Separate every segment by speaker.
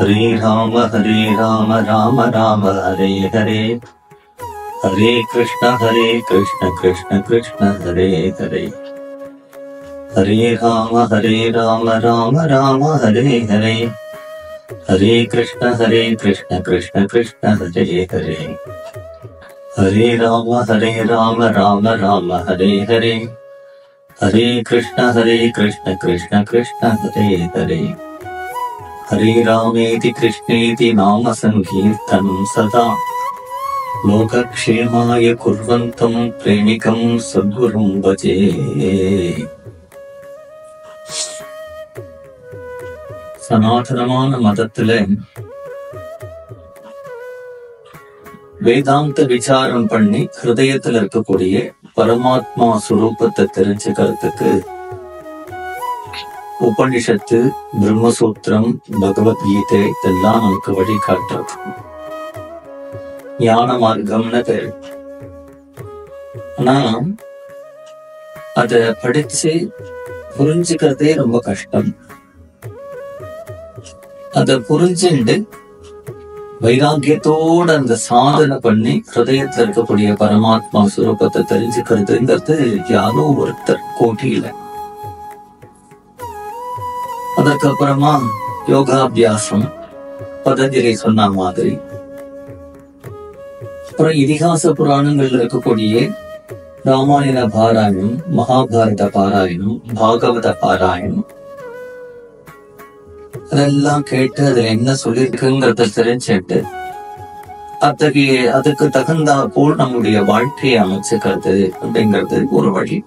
Speaker 1: हरे राम राम राम हरे हरे, हरे कृष्ण कृष्ण कृष्ण हरे हरे, हरे राम राम राम हरे हरे, हरे कृष्ण कृष्ण कृष्ण हरे हरे, हरे राम राम राम हरे हरे, हरे कृष्ण कृष्ण कृष्ण हरे हरे, हरे रामेति कृष्णेति नाम संकीर्तनं सदा लोकक्षेमाय कुर्वन्तं प्रेमिकं सद्गुरुं भजे। சனாதனமான மதத்துல வேதாந்த விசாரம் பண்ணி ஹிருதயத்துல இருக்கக்கூடிய பரமாத்மா சுரூபத்தை தெரிஞ்சுக்கிறதுக்கு உபனிஷத்து, பிரம்மசூத்திரம், பகவத்கீதை இதெல்லாம் நமக்கு வழிகாட்டுறது. ஞான மார்க்கம்னு பேரு. ஆனா அத படிச்சு புரிஞ்சுக்கிறதே ரொம்ப கஷ்டம். அத புரிஞ்சுண்டு வைராக்கியத்தோட அந்த சாதனை பண்ணி ஹிருதயத்துல இருக்கக்கூடிய பரமாத்மா சுரூபத்தை தெரிஞ்சுக்கிறதுங்கிறது யாரோ ஒருத்தர் கோட்டியில. அதற்கப்புறமா யோகாபியாசம், பதஞ்சலி சொன்ன மாதிரி, அப்புறம் இதிகாச புராணங்கள்ல இருக்கக்கூடிய ராமாயண பாராயணம், மகாபாரத பாராயணம், பாகவத பாராயணம், அதெல்லாம் கேட்டு அதுல என்ன சொல்லியிருக்குங்கிறத தெரிஞ்சுட்டு அதுக்கு தகுந்தா போல் நம்முடைய வாழ்க்கையை அமைச்சுக்கிறது அப்படிங்கிறது ஒரு வழி.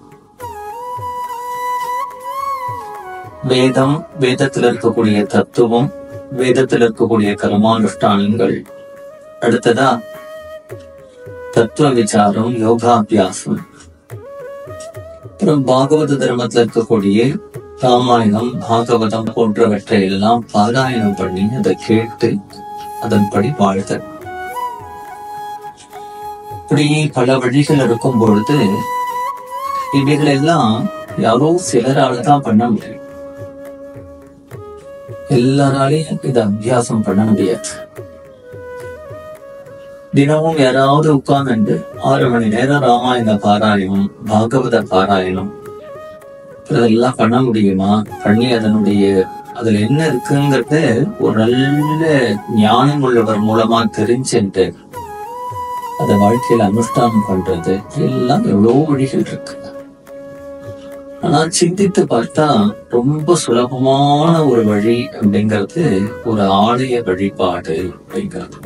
Speaker 1: வேதம், வேதத்தில் இருக்கக்கூடிய தத்துவம், வேதத்தில் இருக்கக்கூடிய கர்மானுஷ்டானங்கள், அடுத்ததா தத்துவ விசாரம், யோகாபியாசம், அப்புறம் பாகவத தர்மத்தில் இருக்கக்கூடிய ராமாயணம், பாகவதம் போன்றவற்றை எல்லாம் பாராயணம் பண்ணி அதை கேட்டு அதன்படி வாழ்த்த. இப்படி பல வழிகள் இருக்கும் பொழுது இவைகள் எல்லாம் யாரோ சிலரால தான் பண்ண முடியும். எல்லாராலையும் இதை அபியாசம் பண்ண முடியாது. தினமும் யாராவது உட்கார்ந்து 6 மணி நேரம் ராமாயண பாராயணம், பாகவத பாராயணம் இதெல்லாம் பண்ண முடியுமா? பண்ணி அதுல என்ன இருக்குங்கிறத ஒரு நல்ல ஞானம் உள்ளவர் மூலமா தெரிஞ்சுட்டு அத வாழ்க்கையில அனுஷ்டானம் பண்றது எல்லாம் எவ்வளவு வழிகள் இருக்கு. ஆனா சிந்தித்து பார்த்தா ரொம்ப சுலபமான ஒரு வழி அப்படிங்கிறது ஒரு ஆலய வழிபாடு அப்படிங்கிறது.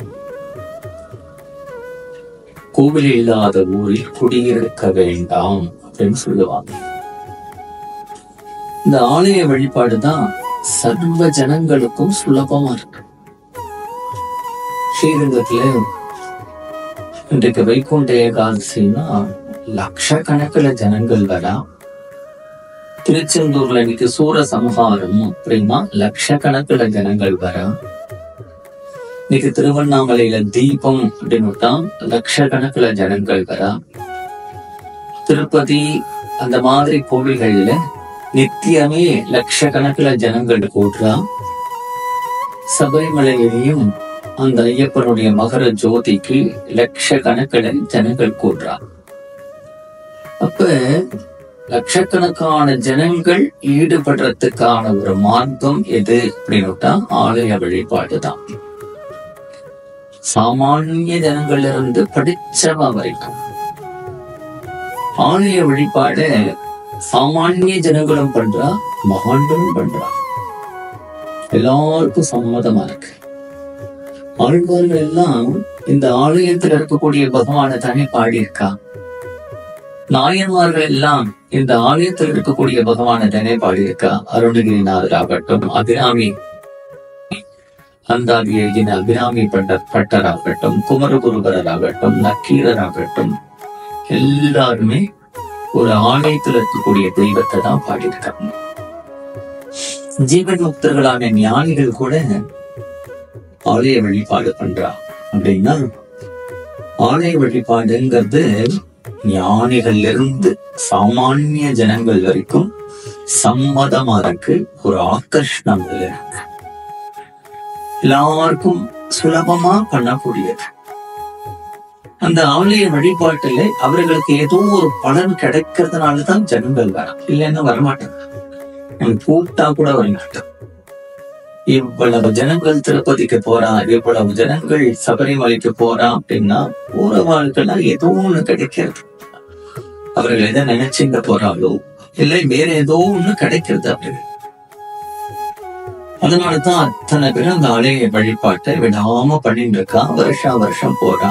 Speaker 1: கோவில் இல்லாத ஊரில் குடியிருக்க வேண்டாம் அப்படின்னு சொல்லுவாங்க. இந்த ஆலய வழிபாடுதான் சர்வ ஜனங்களுக்கும் சுலபமா இருக்கு. ஸ்ரீரங்கத்துல இன்றைக்கு வைகுண்ட ஏகாதசின்னா லட்சக்கணக்கில் ஜனங்கள் வரா. திருச்செந்தூர்ல இன்னைக்கு சூர சம்ஹாரம் அப்படின்னா லட்சக்கணக்கில் ஜனங்கள் வரா. இன்னைக்கு திருவண்ணாமலையில தீபம் அப்படின்னுட்டா லட்சக்கணக்கில் ஜனங்கள் வரா. திருப்பதி அந்த மாதிரி கோவில்கள்ல நித்தியமே லட்சக்கணக்கில் ஜனங்கள் கூடுறா. சபரிமலையிலையும் அந்த ஐயப்பனுடைய மகர ஜோதிக்கு லட்சக்கணக்கில் ஜனங்கள் கூடுறா. அப்ப லட்சக்கணக்கான ஜனங்கள் ஈடுபடுறதுக்கான ஒரு மார்க்கம் எது அப்படின்னுட்டா ஆலய வழிபாடுதான். சாமானிய ஜனங்கள்ல இருந்து படிச்சவா வரைக்கும் ஆலய வழிபாடு சாமானிய ஜனங்களும் பண்றா, மகான்களும் பண்றா. எல்லாருக்கும் சம்மதமா இருக்கு. ஆழ்வார்கள் எல்லாம் இந்த ஆலயத்தில் இருக்கக்கூடிய பகவானை தானே பாடியிருக்கா. நாயன்மார்கள் எல்லாம் இந்த ஆலயத்தில் இருக்கக்கூடிய பகவானை தானே பாடியிருக்கா. அருணகிரிநாதராகட்டும், அபிராமி அந்தாதி எழுதின அபிராமி பட்டராகட்டும், குமரகுருபரராகட்டும், நக்கீரராகட்டும், எல்லாருமே ஒரு ஆலயத்தில் இருக்கக்கூடிய தெய்வத்தை தான் பாடியிருக்காங்க. ஜீவன் முக்தர்களான ஞானிகள் கூட ஆலய வழிபாடு பண்றா. அப்படின்னா ஆலய வழிபாடுங்கிறது ஞானிகள் இருந்து சாமானிய ஜனங்கள் வரைக்கும் சம்மதமா இருக்கு, ஒரு ஆகர்ஷணம் இருக்கு. எல்லாருக்கும் சுலபமா பண்ணக்கூடியது. அந்த ஆலய வழிபாட்டுல அவர்களுக்கு ஏதோ ஒரு பலன் கிடைக்கிறதுனாலதான் ஜனங்கள் வர, இல்லைன்னா வரமாட்டாங்க. கூப்பிட்டா கூட வரமாட்டாங்க. இவ்வளவு ஜனங்கள் திருப்பதிக்கு போறா, இவ்வளவு ஜனங்கள் சபரிமலைக்கு போறா அப்படின்னா போறவாளுக்கெல்லாம் ஏதோ ஒண்ணு கிடைக்கிறது. அவர்கள் எதை நினைச்சுங்க போறாளோ இல்லை வேற ஏதோ ஒண்ணு கிடைக்கிறது அவர்கள். அதனாலதான் அத்தனை பேரும் அந்த ஆலய வழிபாட்டை விடாம பண்ணிட்டு இருக்கா. வருஷா வருஷம் போறா,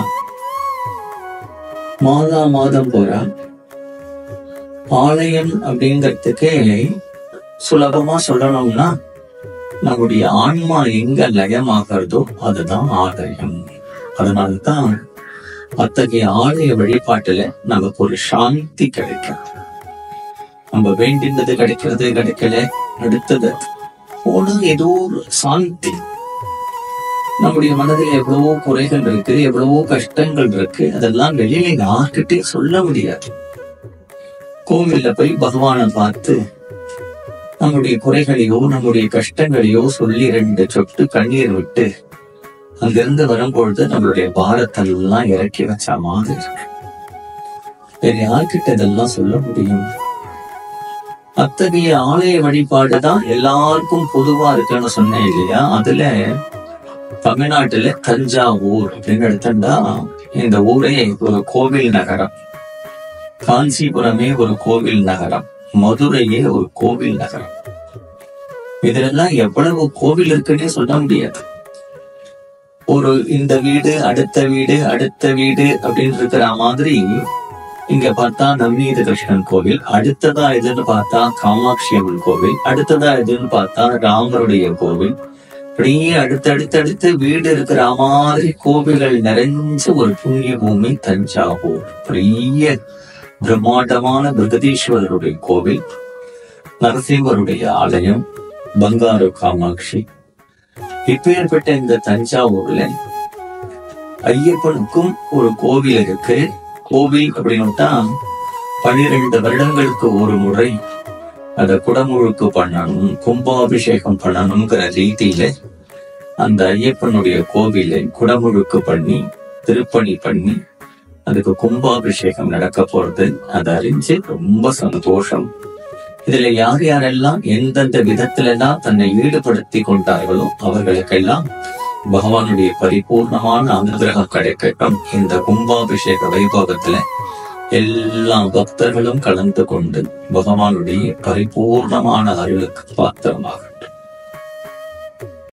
Speaker 1: மாதம் போறா. ஆலயம் அப்படிங்கிறதுக்கே சுலபமா சொல்லணும்னா நம்முடைய ஆன்மா எங்க லயமாகிறதோ அதுதான் ஆலயம். அதனாலதான் அத்தகைய ஆலய வழிபாட்டுல நமக்கு ஒரு சாந்தி கிடைக்கும். நம்ம வேண்டினது கிடைக்கல, அடுத்தது போனா ஏதோ ஒரு சாந்தி. நம்முடைய மனதில் எவ்வளவோ குறைகள் இருக்கு, எவ்வளவோ கஷ்டங்கள் இருக்கு, அதெல்லாம் வெளியில யார்கிட்டே சொல்ல முடியாது. கோவில்ல போய் பகவானை பார்த்து நம்முடைய குறைகளையோ நம்முடைய கஷ்டங்களையோ சொல்லி 2 சொட்டு கண்ணீர் விட்டு அங்கிருந்து வரும்பொழுது நம்மளுடைய பாரத்தெல்லாம் இறக்கி வச்ச மாதிரி இருக்கு. வேற யார்கிட்ட இதெல்லாம் சொல்ல முடியும்? அத்தகைய ஆலய வழிபாடுதான் எல்லாருக்கும் பொதுவா இருக்குன்னு சொன்னேன் இல்லையா? அதுல தமிழ்நாட்டுல தஞ்சாவூர் அப்படின்னு எடுத்தா இந்த ஊரே ஒரு கோவில் நகரம், காஞ்சிபுரமே ஒரு கோவில் நகரம், மதுரையே ஒரு கோவில் நகரம். இதெல்லாம் எவ்வளவு கோவில் இருக்குன்னே சொல்ல முடியாது. ஒரு இந்த வீடு அடுத்த வீடு அடுத்த வீடு அப்படின்னு இருக்கிற மாதிரி இங்க பார்த்தா நவநீத கிருஷ்ணன் கோவில், அடுத்ததா எதுன்னு பார்த்தா காமாட்சி அம்மன் கோவில், அடுத்ததா எதுன்னு பார்த்தா ராமருடைய கோவில். அப்படியே அடுத்தடுத்து வீடு இருக்கிற மாதிரி கோவில்கள் நிறைஞ்ச ஒரு புண்ணிய பூமி தஞ்சாவூர். பெரிய பிரம்மாண்டமான பிரகதீஸ்வரருடைய கோவில், நரசிம்மருடைய ஆலயம், பங்காரு காமாட்சி. இப்பேற்பட்ட இந்த தஞ்சாவூர்ல ஐயப்பனுக்கும் ஒரு கோவில் இருக்கு. கோவில் அப்படின்னுட்டா 12 வருடங்களுக்கு ஒரு முறை அத குடமுழுக்கு பண்ணணும், கும்பாபிஷேகம் பண்ணணுங்கிற ரீதியில அந்த ஐயப்பனுடைய கோவிலை குடமுழுக்கு பண்ணி திருப்பணி பண்ணி அதுக்கு கும்பாபிஷேகம் நடக்க போறது. அதை அறிஞ்சு ரொம்ப சந்தோஷம். இதுல யார் யாரெல்லாம் எந்தெந்த விதத்துல எல்லாம் தன்னை ஈடுபடுத்தி கொண்டார்களோ அவர்களுக்கெல்லாம் பகவானுடைய பரிபூர்ணமான அனுகிரகம் கிடைக்கட்டும். இந்த கும்பாபிஷேக வைபவத்துல எல்லா பக்தர்களும் கலந்து கொண்டு பகவானுடைய பரிபூர்ணமான அருளுக்கு பாத்திரமாக